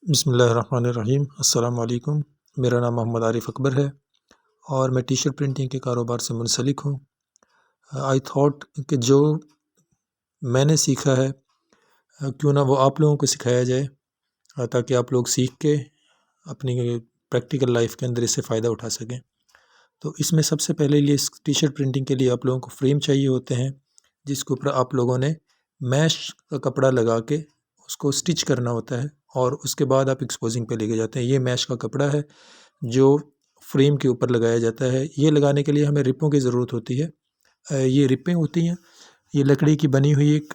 बिस्मिल्लाहिर्रहमानिर्रहीम। अस्सलाम वालेकुम। मेरा नाम मोहम्मद आरिफ अकबर है और मैं टी शर्ट प्रिंटिंग के कारोबार से मुंसलिक हूँ। आई थॉट कि जो मैंने सीखा है क्यों ना वो आप लोगों को सिखाया जाए ताकि आप लोग सीख के अपनी प्रैक्टिकल लाइफ के अंदर इससे फ़ायदा उठा सकें। तो इसमें सबसे पहले लिए टी शर्ट प्रिंटिंग के लिए आप लोगों को फ्रेम चाहिए होते हैं, जिसके ऊपर आप लोगों ने मैश का कपड़ा लगा के उसको स्टिच करना होता है और उसके बाद आप एक्सपोजिंग पे लेके जाते हैं। ये मैश का कपड़ा है जो फ्रेम के ऊपर लगाया जाता है। ये लगाने के लिए हमें रिपों की ज़रूरत होती है। ये रिपें होती हैं, ये लकड़ी की बनी हुई एक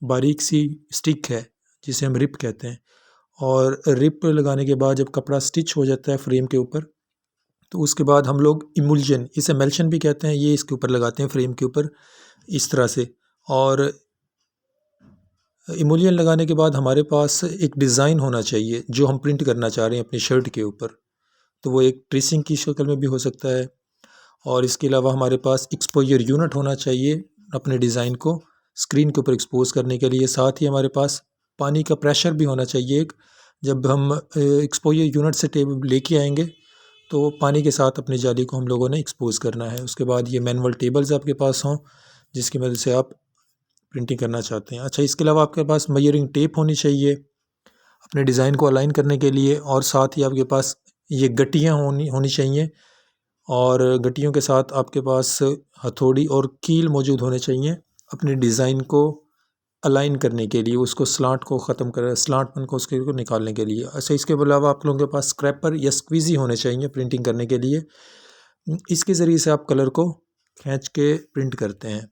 बारीक सी स्टिक है जिसे हम रिप कहते हैं। और रिप लगाने के बाद जब कपड़ा स्टिच हो जाता है फ्रेम के ऊपर, तो उसके बाद हम लोग इमुल्शन, इसे मेल्शन भी कहते हैं, ये इसके ऊपर लगाते हैं फ्रेम के ऊपर इस तरह से। और इमुलियन लगाने के बाद हमारे पास एक डिज़ाइन होना चाहिए जो हम प्रिंट करना चाह रहे हैं अपनी शर्ट के ऊपर। तो वो एक ट्रेसिंग की शक्ल में भी हो सकता है और इसके अलावा हमारे पास एक्सपोजर यूनिट होना चाहिए अपने डिज़ाइन को स्क्रीन के ऊपर एक्सपोज करने के लिए। साथ ही हमारे पास पानी का प्रेशर भी होना चाहिए एक, जब हम एक्सपोजर यूनिट से टेबल लेके आएंगे तो पानी के साथ अपनी जाली को हम लोगों ने एक्सपोज करना है। उसके बाद ये मैनुअल टेबल्स आपके पास हों जिसकी मदद से आप प्रिंटिंग करना चाहते हैं। अच्छा, इसके अलावा आपके पास मेजरिंग टेप होनी चाहिए अपने डिज़ाइन को अलाइन करने के लिए, और साथ ही आपके पास ये गट्टियाँ होनी चाहिए और गट्टियों के साथ आपके पास हथौड़ी और कील मौजूद होने चाहिए अपने डिज़ाइन को अलाइन करने के लिए, उसको स्लांट को ख़त्म कर स्लांटपन को उसके को निकालने के लिए। अच्छा, इसके अलावा आप लोगों के पास स्क्रैपर या स्क्वीज़ी होने चाहिए प्रिंटिंग करने के लिए। इसके ज़रिए से आप कलर को खींच के प्रिंट करते हैं।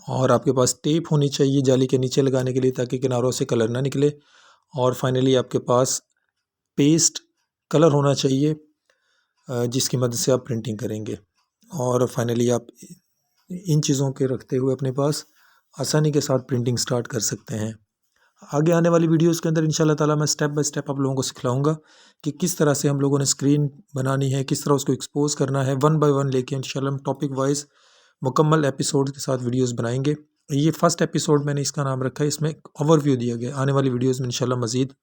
और आपके पास टेप होनी चाहिए जाली के नीचे लगाने के लिए ताकि किनारों से कलर ना निकले। और फाइनली आपके पास पेस्ट कलर होना चाहिए जिसकी मदद से आप प्रिंटिंग करेंगे। और फाइनली आप इन चीज़ों के रखते हुए अपने पास आसानी के साथ प्रिंटिंग स्टार्ट कर सकते हैं। आगे आने वाली वीडियोस के अंदर इंशाल्लाह ताला मैं स्टेप बाय स्टेप आप लोगों को सिखलाऊंगा कि किस तरह से हम लोगों ने स्क्रीन बनानी है, किस तरह उसको एक्सपोज करना है। वन बाय वन लेके इंशाल्लाह हम टॉपिक वाइज मुकम्मल एपिसोड के साथ वीडियोस बनाएंगे। ये फर्स्ट एपिसोड मैंने इसका नाम रखा है, इसमें ओवरव्यू दिया गया। आने वाली वीडियोस में इंशाल्लाह मज़ीद